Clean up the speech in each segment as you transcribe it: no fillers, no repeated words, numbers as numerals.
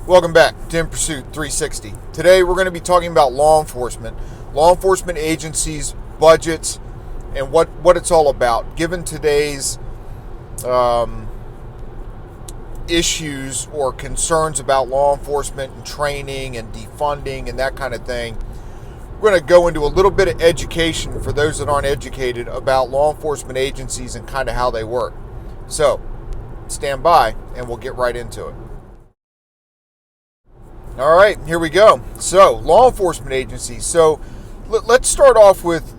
Welcome back to In Pursuit 360. Today we're going to be talking about law enforcement agencies, budgets, and what it's all about. Given today's issues or concerns about law enforcement and training and defunding and that kind of thing, we're going to go into a little bit of education for those that aren't educated about law enforcement agencies and kind of how they work. So, stand by and we'll get right into it. All right, here we go. So, law enforcement agencies. So, let's start off with,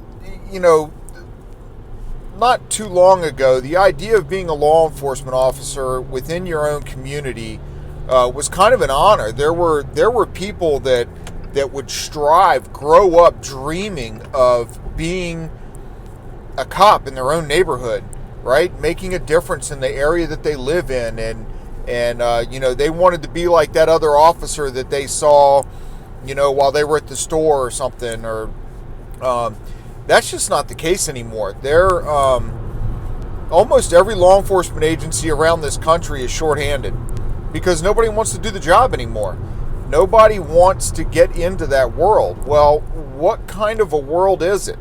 not too long ago, the idea of being a law enforcement officer within your own community was kind of an honor. There were people that would strive, grow up dreaming of being a cop in their own neighborhood, right? Making a difference in the area that they live in, and they wanted to be like that other officer that they saw, while they were at the store or something. Or that's just not the case anymore. Almost every law enforcement agency around this country is shorthanded because nobody wants to do the job anymore. Nobody wants to get into that world. Well, what kind of a world is it?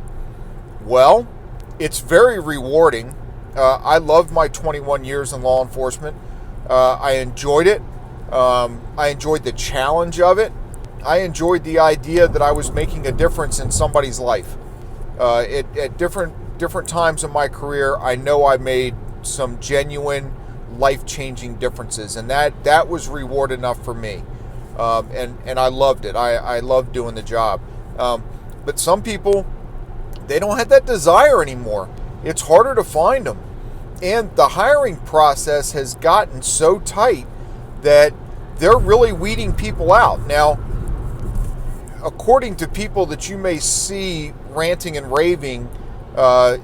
Well, it's very rewarding. I loved my 21 years in law enforcement. I enjoyed it. I enjoyed the challenge of it. I enjoyed the idea that I was making a difference in somebody's life. At different times in my career, I know I made some genuine life-changing differences, and that was reward enough for me. And I loved it. I loved doing the job. But some people, they don't have that desire anymore. It's harder to find them. And the hiring process has gotten so tight that they're really weeding people out. Now, according to people that you may see ranting and raving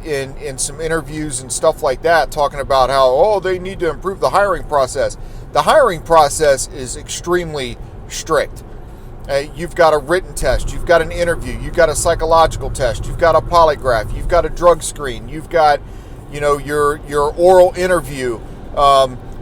in some interviews and stuff like that, talking about how, they need to improve the hiring process. The hiring process is extremely strict. You've got a written test, you've got an interview, you've got a psychological test, you've got a polygraph, you've got a drug screen, you've got your oral interview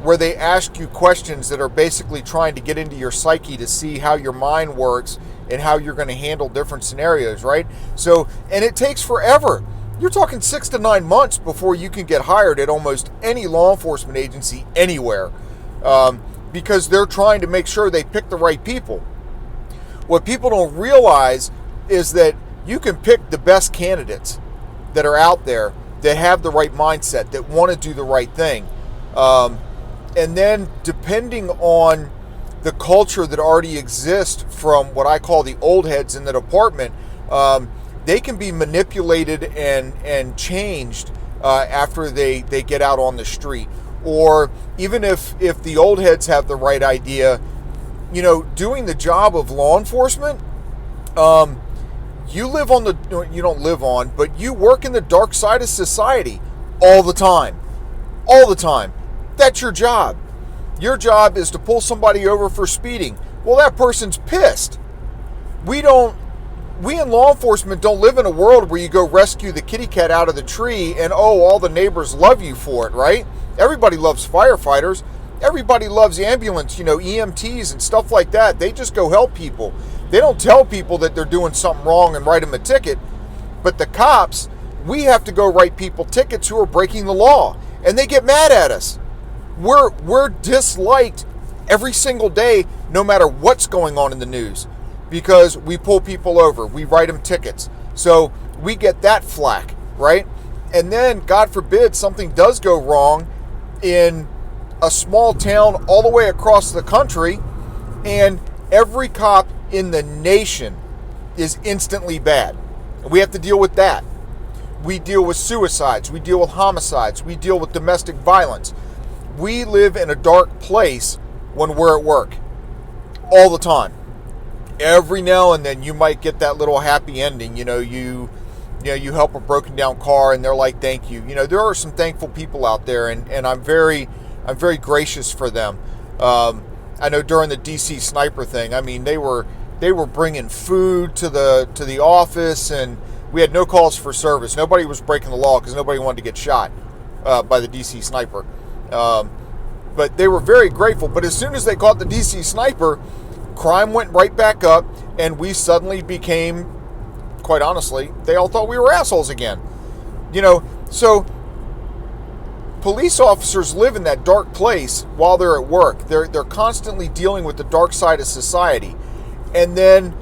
where they ask you questions that are basically trying to get into your psyche to see how your mind works and how you're going to handle different scenarios, right? So, and it takes forever. You're talking 6 to 9 months before you can get hired at almost any law enforcement agency anywhere, because they're trying to make sure they pick the right people. What people don't realize is that you can pick the best candidates that are out there that have the right mindset, that want to do the right thing. And then depending on the culture that already exists from what I call the old heads in the department, they can be manipulated and changed after they get out on the street. Or even if the old heads have the right idea, doing the job of law enforcement, you don't live on, but you work in the dark side of society all the time. All the time. That's your job. Your job is to pull somebody over for speeding. Well, that person's pissed. We in law enforcement don't live in a world where you go rescue the kitty cat out of the tree and, all the neighbors love you for it, right? Everybody loves firefighters. Everybody loves ambulance, EMTs and stuff like that. They just go help people. They don't tell people that they're doing something wrong and write them a ticket. But the cops, we have to go write people tickets who are breaking the law. And they get mad at us. We're disliked every single day, no matter what's going on in the news, because we pull people over, we write them tickets. So we get that flack, right? And then, God forbid, something does go wrong in a small town all the way across the country, and every cop in the nation is instantly bad. We have to deal with that. We deal with suicides. We deal with homicides. We deal with domestic violence. We live in a dark place when we're at work all the time. Every now and then you might get that little happy ending. You help a broken down car and they're like, thank you. There are some thankful people out there, and I'm very gracious for them. I know during the DC sniper thing, they were bringing food to the office, and we had no calls for service. Nobody was breaking the law because nobody wanted to get shot by the DC sniper. But they were very grateful. But as soon as they caught the DC sniper, crime went right back up, and we suddenly became, quite honestly, they all thought we were assholes again. So police officers live in that dark place while they're at work. They're constantly dealing with the dark side of society. And then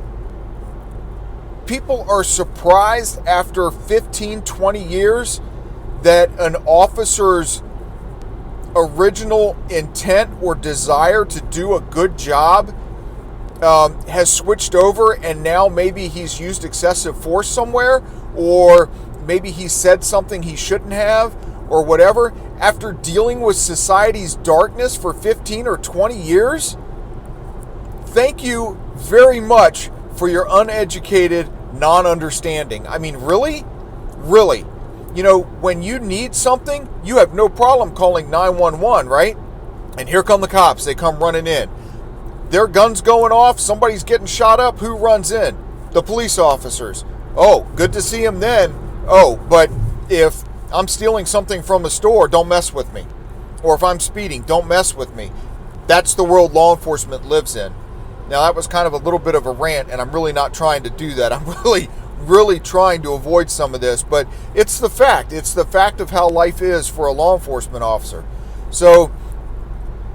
people are surprised after 15, 20 years that an officer's original intent or desire to do a good job has switched over, and now maybe he's used excessive force somewhere, or maybe he said something he shouldn't have, or whatever, after dealing with society's darkness for 15 or 20 years. Thank you very much for your uneducated non-understanding. I mean, really? Really? When you need something, you have no problem calling 911, right? And here come the cops. They come running in. Their guns going off. Somebody's getting shot up. Who runs in? The police officers. Oh, good to see them then. Oh, but if I'm stealing something from a store, don't mess with me. Or if I'm speeding, don't mess with me. That's the world law enforcement lives in. Now, that was kind of a little bit of a rant, and I'm really not trying to do that. I'm really trying to avoid some of this, but it's the fact. It's the fact of how life is for a law enforcement officer. So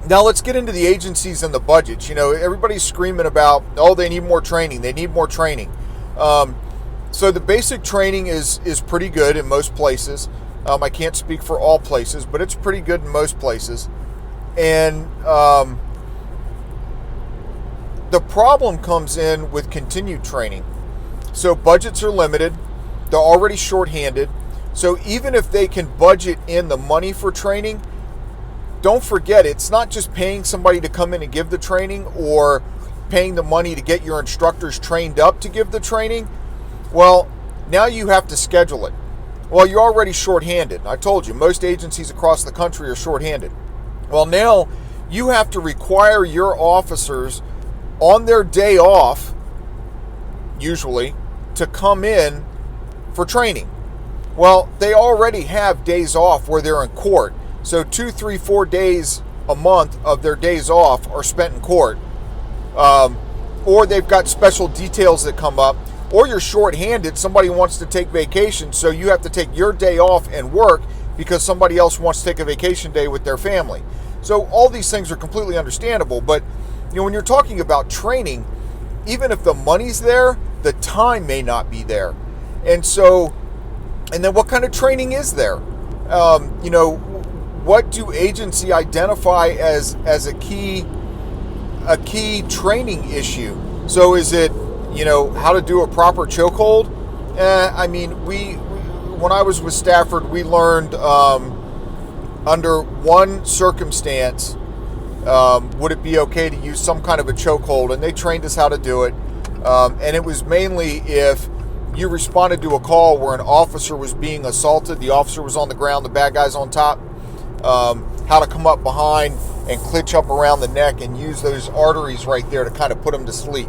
now let's get into the agencies and the budgets. Everybody's screaming about, they need more training. They need more training. So the basic training is pretty good in most places. I can't speak for all places, but it's pretty good in most places. And the problem comes in with continued training. So budgets are limited. They're already shorthanded. So even if they can budget in the money for training, don't forget, it's not just paying somebody to come in and give the training, or paying the money to get your instructors trained up to give the training. Well, now you have to schedule it. Well, you're already shorthanded. I told you, most agencies across the country are shorthanded. Well, now you have to require your officers on their day off, usually, to come in for training. Well, they already have days off where they're in court. So 2, 3, 4 days a month of their days off are spent in court. Or they've got special details that come up. Or you're short-handed, somebody wants to take vacation, so you have to take your day off and work because somebody else wants to take a vacation day with their family. So all these things are completely understandable, but when you're talking about training, even if the money's there, the time may not be there. And then what kind of training is there? What do agency identify as a key training issue? So is it, how to do a proper chokehold? When I was with Stafford, we learned under one circumstance, would it be okay to use some kind of a chokehold? And they trained us how to do it. And it was mainly if you responded to a call where an officer was being assaulted, the officer was on the ground, the bad guy's on top, how to come up behind and clutch up around the neck and use those arteries right there to kind of put them to sleep.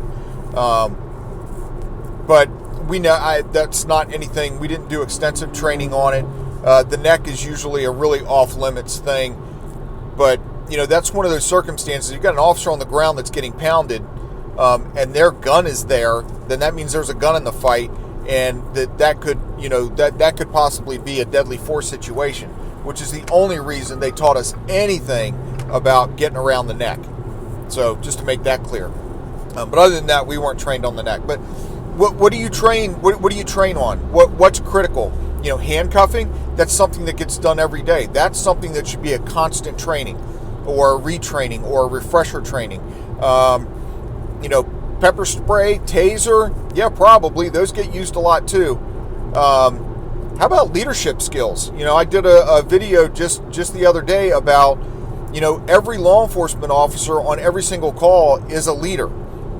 But we know that's not anything. We didn't do extensive training on it. The neck is usually a really off-limits thing. But, that's one of those circumstances. You've got an officer on the ground that's getting pounded, and their gun is there, then that means there's a gun in the fight, and that could possibly be a deadly force situation, which is the only reason they taught us anything about getting around the neck. So just to make that clear. But other than that, we weren't trained on the neck. But what do you train? What do you train on? What's critical? Handcuffing. That's something that gets done every day. That's something that should be a constant training, or a retraining, or a refresher training. Pepper spray, taser. Yeah, probably those get used a lot too. How about leadership skills? I did a video just the other day about, every law enforcement officer on every single call is a leader.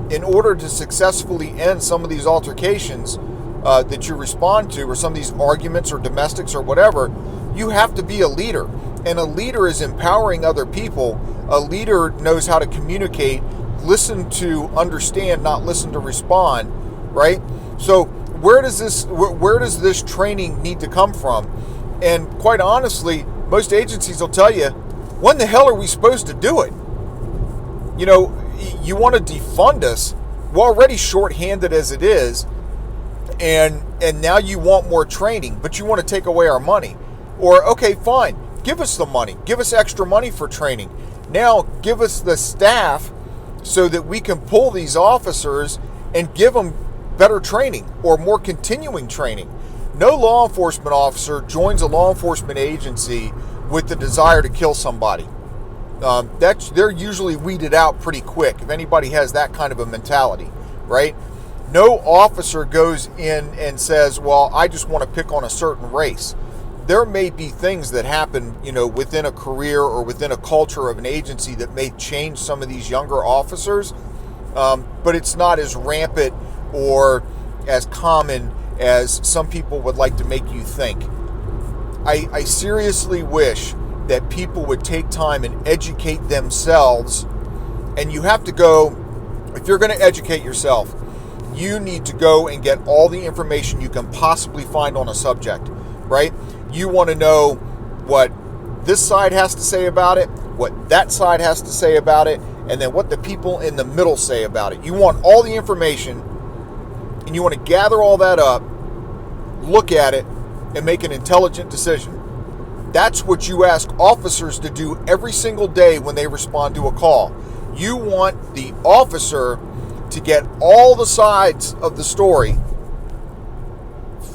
In order to successfully end some of these altercations that you respond to, or some of these arguments or domestics or whatever, you have to be a leader. And a leader is empowering other people. A leader knows how to communicate, listen to understand, not listen to respond, right? So where does this training need to come from? And quite honestly, most agencies will tell you when the hell are we supposed to do it? You know, you want to defund us. We're already shorthanded as it is, and now you want more training, but you want to take away our money. Or, okay, fine, give us the money. Give us extra money for training. Now give us the staff so that we can pull these officers and give them better training or more continuing training. No law enforcement officer joins a law enforcement agency with the desire to kill somebody. They're usually weeded out pretty quick if anybody has that kind of a mentality, right? No officer goes in and says, well, I just want to pick on a certain race. There may be things that happen, you know, within a career or within a culture of an agency that may change some of these younger officers, but it's not as rampant or as common as some people would like to make you think. I seriously wish that people would take time and educate themselves. And you have to go, if you're going to educate yourself, you need to go and get all the information you can possibly find on a subject, right? You want to know what this side has to say about it, what that side has to say about it, and then what the people in the middle say about it. You want all the information, and you want to gather all that up, look at it, and make an intelligent decision. That's what you ask officers to do every single day when they respond to a call. You want the officer to get all the sides of the story,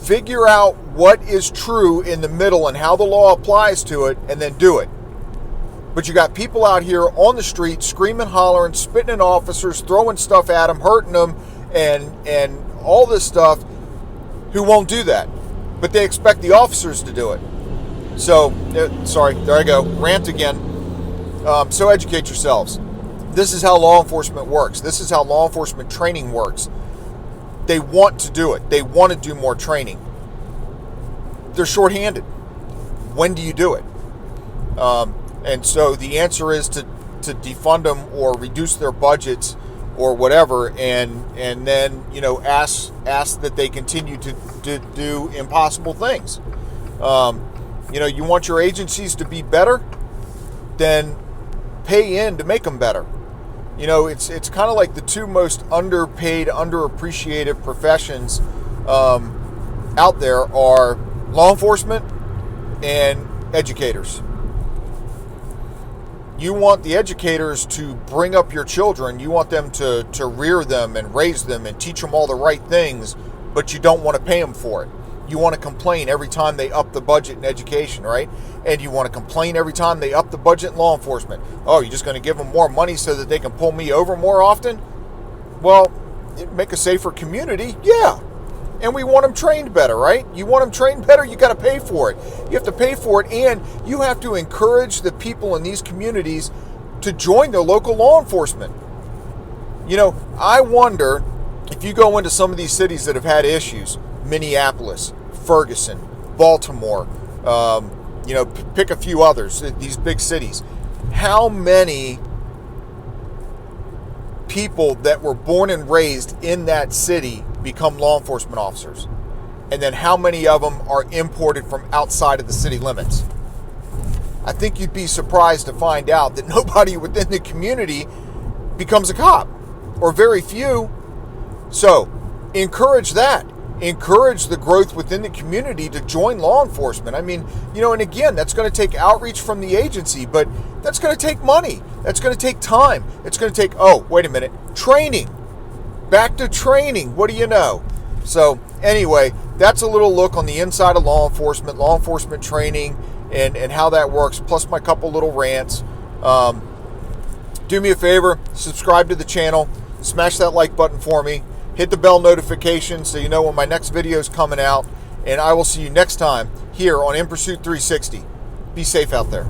figure out what is true in the middle and how the law applies to it, and then do it. But you got people out here on the street screaming, hollering, spitting at officers, throwing stuff at them, hurting them, and all this stuff, who won't do that. But they expect the officers to do it. So, sorry, there I go, rant again. So educate yourselves. This is how law enforcement works. This is how law enforcement training works. They want to do it. They want to do more training. They're shorthanded. When do you do it? And so the answer is to defund them or reduce their budgets or whatever, and then, you know, ask that they continue to do impossible things. You know, you want your agencies to be better, then pay in to make them better. You know, it's kind of like the two most underpaid, underappreciated professions out there are law enforcement and educators. You want the educators to bring up your children. You want them to rear them and raise them and teach them all the right things, but you don't want to pay them for it. You want to complain every time they up the budget in education, right? And you want to complain every time they up the budget in law enforcement. Oh, you're just going to give them more money so that they can pull me over more often? Well, make a safer community, yeah. And we want them trained better, right? You want them trained better, you got to pay for it. You have to pay for it, and you have to encourage the people in these communities to join their local law enforcement. You know, I wonder if you go into some of these cities that have had issues, Minneapolis, Ferguson, Baltimore, you know, pick a few others, these big cities. How many people that were born and raised in that city become law enforcement officers? And then how many of them are imported from outside of the city limits? I think you'd be surprised to find out that nobody within the community becomes a cop, or very few. So encourage that. Encourage the growth within the community to join law enforcement. I mean, you know, and again, that's going to take outreach from the agency, but that's going to take money. That's going to take time. It's going to take, oh, wait a minute, training. Back to training. What do you know? So anyway, that's a little look on the inside of law enforcement training, and how that works, plus my couple little rants. Do me a favor, subscribe to the channel, smash that like button for me. Hit the bell notification so you know when my next video is coming out. And I will see you next time here on In Pursuit 360. Be safe out there.